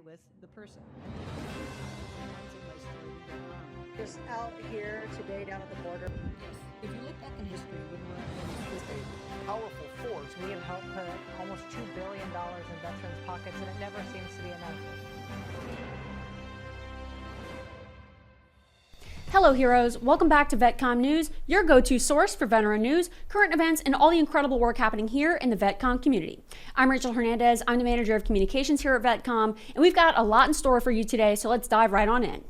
with the person. Just out here today down at the border. Yes, if you look at the history, when we're a powerful force. We have helped put almost $2 billion in veterans' pockets, and it never seems to be enough. Hello heroes, welcome back to VetComm News, your go-to source for veteran news, current events, and all the incredible work happening here in the VetComm community. I'm Rachel Hernandez, I'm the manager of communications here at VetComm, and we've got a lot in store for you today, so let's dive right on in.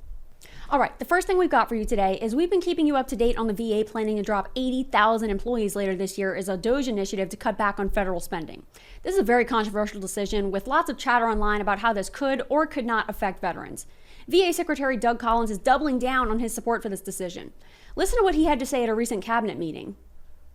All right, the first thing we've got for you today is we've been keeping you up to date on the VA planning to drop 80,000 employees later this year as a DOGE initiative to cut back on federal spending. This is a very controversial decision with lots of chatter online about how this could or could not affect veterans. VA Secretary Doug Collins is doubling down on his support for this decision. Listen to what he had to say at a recent cabinet meeting.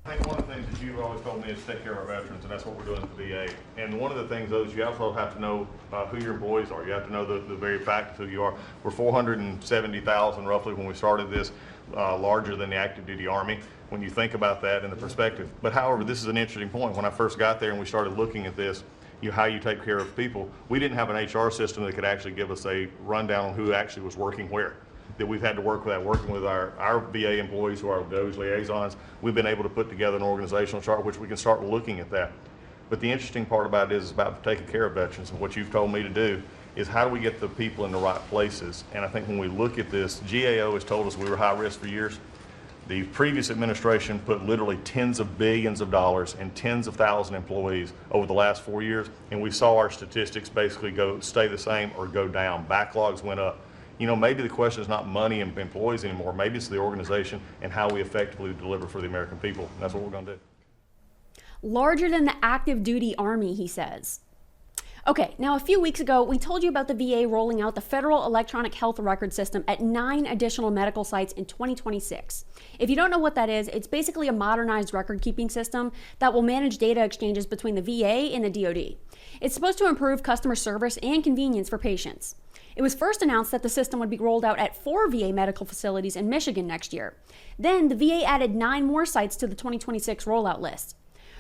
I think one of the things that you've always told me is take care of our veterans, and that's what we're doing at the VA. And one of the things, though, is you also have to know who your employees are. You have to know the very fact of who you are. We're 470,000 roughly when we started this, larger than the active duty Army, when you think about that in the perspective. But however, this is an interesting point. When I first got there and we started looking at this, how you take care of people, we didn't have an HR system that could actually give us a rundown on who actually was working where. That we've had to work with that, working with our VA employees who are those liaisons. We've been able to put together an organizational chart which we can start looking at that. But the interesting part about it is about taking care of veterans, and what you've told me to do is how do we get the people in the right places. And I think when we look at this, GAO has told us we were high risk for years. The previous administration put literally tens of billions of dollars and tens of thousand employees over the last 4 years, and we saw our statistics basically stay the same or go down. Backlogs went up. You know, maybe the question is not money and employees anymore. Maybe it's the organization and how we effectively deliver for the American people. And that's what we're going to do. Larger than the active duty Army, he says. Okay, now a few weeks ago, we told you about the VA rolling out the Federal Electronic Health Record System at 9 additional medical sites in 2026. If you don't know what that is, it's basically a modernized record-keeping system that will manage data exchanges between the VA and the DoD. It's supposed to improve customer service and convenience for patients. It was first announced that the system would be rolled out at 4 VA medical facilities in Michigan next year. Then the VA added 9 more sites to the 2026 rollout list.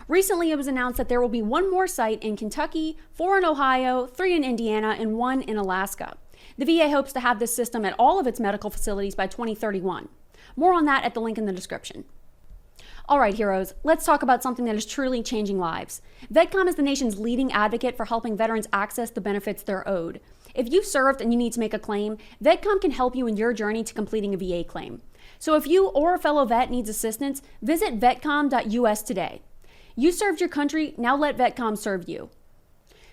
Recently, it was announced that there will be 1 more site in Kentucky, 4 in Ohio, 3 in Indiana, and 1 in Alaska. The VA hopes to have this system at all of its medical facilities by 2031. More on that at the link in the description. All right, heroes, let's talk about something that is truly changing lives. VetComm is the nation's leading advocate for helping veterans access the benefits they're owed. If you've served and you need to make a claim, VetComm can help you in your journey to completing a VA claim. So if you or a fellow vet needs assistance, visit vetcomm.us today. You served your country, now let VetComm serve you.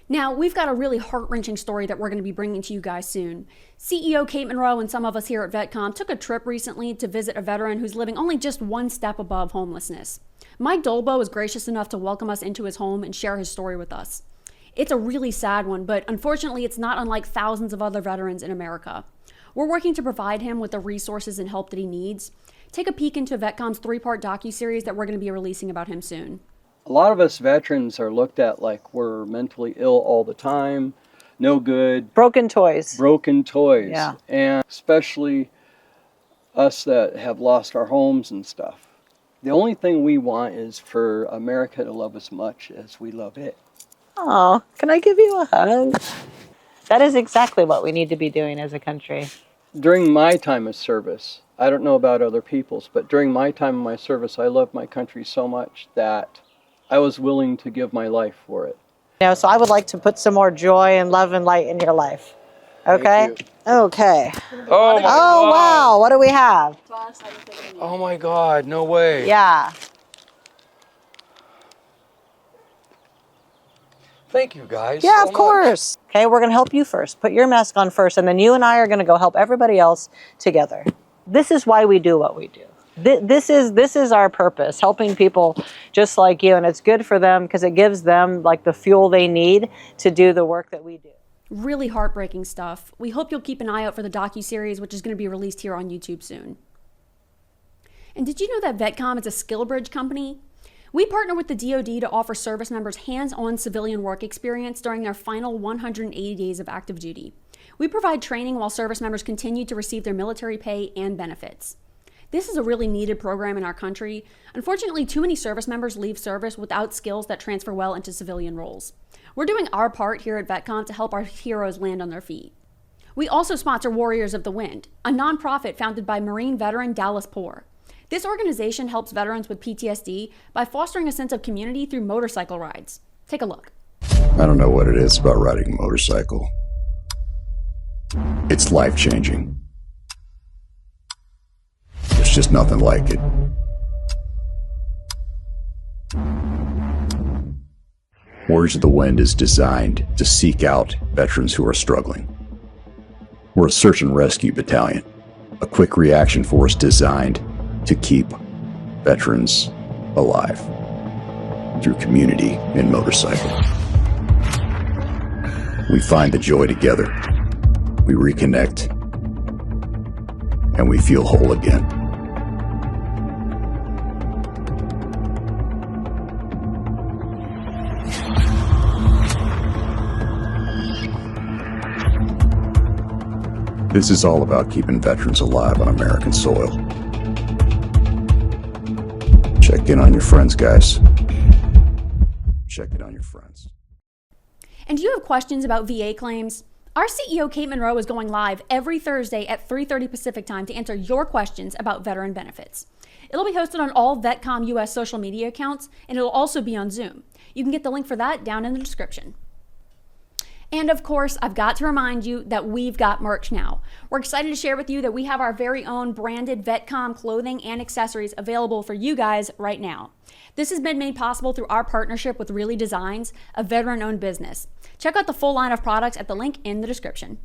Now, we've got a really heart-wrenching story that we're going to be bringing to you guys soon. CEO Kate Monroe and some of us here at VetComm took a trip recently to visit a veteran who's living only just 1 step above homelessness. Mike Dolbow was gracious enough to welcome us into his home and share his story with us. It's a really sad one, but unfortunately it's not unlike thousands of other veterans in America. We're working to provide him with the resources and help that he needs. Take a peek into VetComm's 3-part docuseries that we're going to be releasing about him soon. A lot of us veterans are looked at like we're mentally ill all the time, no good. Broken toys. Broken toys. Yeah. And especially us that have lost our homes and stuff. The only thing we want is for America to love us much as we love it. Oh, can I give you a hug? That is exactly what we need to be doing as a country. During my time of service, I don't know about other people's, but during my time of my service, I loved my country so much that I was willing to give my life for it. You know, so I would like to put some more joy and love and light in your life. Okay? Okay. Oh, Wow. What do we have? Oh my God, no way. Yeah. Thank you guys. Yeah, so of course. much. Okay, we're going to help you first. Put your mask on first, and then you and I are going to go help everybody else together. This is why we do what we do. This is our purpose, helping people just like you, and it's good for them because it gives them like the fuel they need to do the work that we do. Really heartbreaking stuff. We hope you'll keep an eye out for the docuseries, which is going to be released here on YouTube soon. And did you know that VetComm is a SkillBridge company? We partner with the DoD to offer service members hands-on civilian work experience during their final 180 days of active duty. We provide training while service members continue to receive their military pay and benefits. This is a really needed program in our country. Unfortunately, too many service members leave service without skills that transfer well into civilian roles. We're doing our part here at VetComm to help our heroes land on their feet. We also sponsor Warriors of the Wind, a nonprofit founded by Marine veteran Dallas Poor. This organization helps veterans with PTSD by fostering a sense of community through motorcycle rides. Take a look. I don't know what it is about riding a motorcycle. It's life-changing. There's just nothing like it. Warriors of the Wind is designed to seek out veterans who are struggling. We're a search and rescue battalion, a quick reaction force designed to keep veterans alive through community and motorcycle. We find the joy together, we reconnect, and we feel whole again. This is all about keeping veterans alive on American soil. Check in on your friends, guys. Check in on your friends. And do you have questions about VA claims? Our CEO, Kate Monroe, is going live every Thursday at 3:30 Pacific time to answer your questions about veteran benefits. It'll be hosted on all VetComm US social media accounts, and it'll also be on Zoom. You can get the link for that down in the description. And of course, I've got to remind you that we've got merch now. We're excited to share with you that we have our very own branded VetComm clothing and accessories available for you guys right now. This has been made possible through our partnership with Really Designs, a veteran-owned business. Check out the full line of products at the link in the description.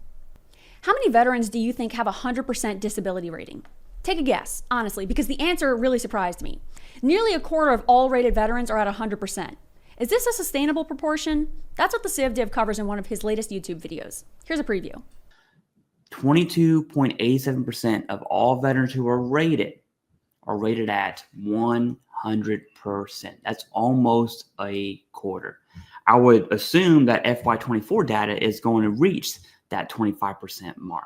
How many veterans do you think have a 100% disability rating? Take a guess, honestly, because the answer really surprised me. Nearly a quarter of all rated veterans are at 100%. Is this a sustainable proportion? That's what TheCivDiv covers in one of his latest YouTube videos. Here's a preview. 22.87% of all veterans who are rated at 100%. That's almost a quarter. I would assume that FY24 data is going to reach that 25% mark.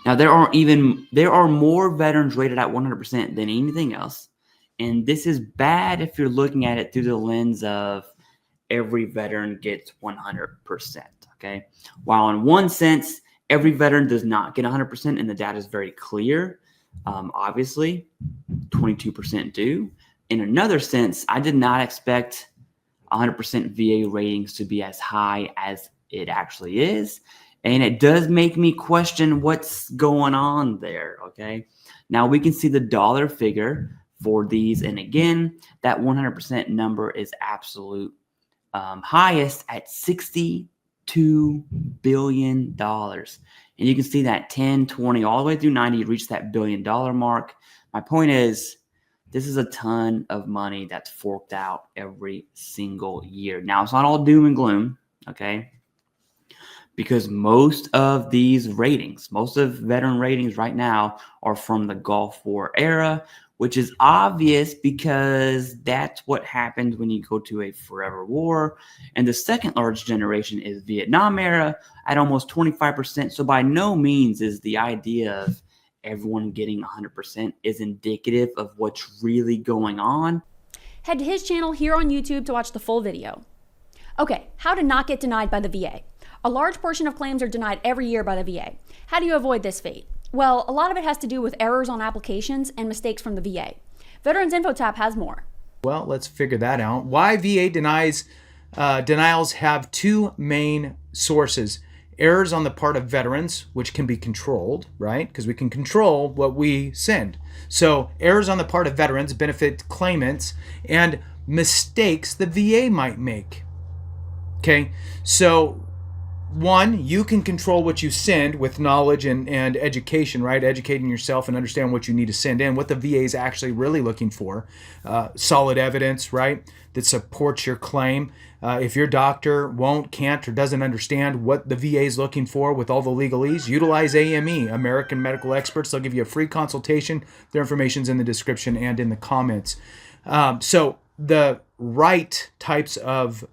Now, there are more veterans rated at 100% than anything else. And this is bad if you're looking at it through the lens of every veteran gets 100%, okay? While in one sense, every veteran does not get 100%, and the data is very clear. Obviously, 22% do. In another sense, I did not expect 100% VA ratings to be as high as it actually is. And it does make me question what's going on there, okay? Now, we can see the dollar figure for these. And again, that 100% number is absolute highest at $62 billion. And you can see that 10, 20, all the way through 90 reach that $1 billion mark. My point is, this is a ton of money that's forked out every single year. Now, it's not all doom and gloom, okay? Because most of these ratings, most of veteran ratings right now are from the Gulf War era, which is obvious because that's what happens when you go to a forever war. And the second largest generation is Vietnam era at almost 25%. So by no means is the idea of everyone getting 100% is indicative of what's really going on. Head to his channel here on YouTube to watch the full video. Okay, how to not get denied by the VA. A large portion of claims are denied every year by the VA. How do you avoid this fate? Well, a lot of it has to do with errors on applications and mistakes from the VA. Veteransinfotap has more. Well, let's figure that out. Why VA denials have two main sources. Errors on the part of veterans, which can be controlled, right? Because we can control what we send. So errors on the part of veterans benefit claimants, and mistakes the VA might make. Okay, so one, you can control what you send with knowledge and education, right? Educating yourself and understand what you need to send in, what the VA is actually really looking for. Solid evidence, right, that supports your claim. If your doctor won't, can't, or doesn't understand what the VA is looking for with all the legalese, utilize AME, American Medical Experts. They'll give you a free consultation. Their information's in the description and in the comments. So the right types of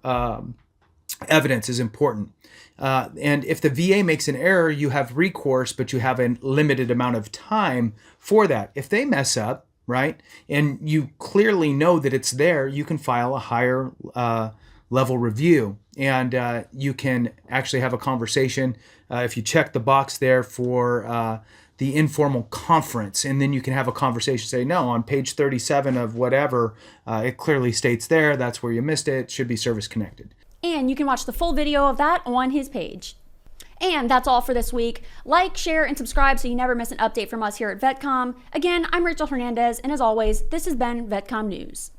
evidence is important. And if the VA makes an error, you have recourse, but you have a limited amount of time for that. If they mess up, right, and you clearly know that it's there, you can file a higher level review. and you can actually have a conversation if you check the box there for the informal conference, and then you can have a conversation. Say, no, on page 37 of whatever, it clearly states there, that's where you missed it. It should be service connected. And you can watch the full video of that on his page. And that's all for this week. Like, share, and subscribe so you never miss an update from us here at VetComm. Again, I'm Rachel Hernandez, and as always, this has been VetComm News.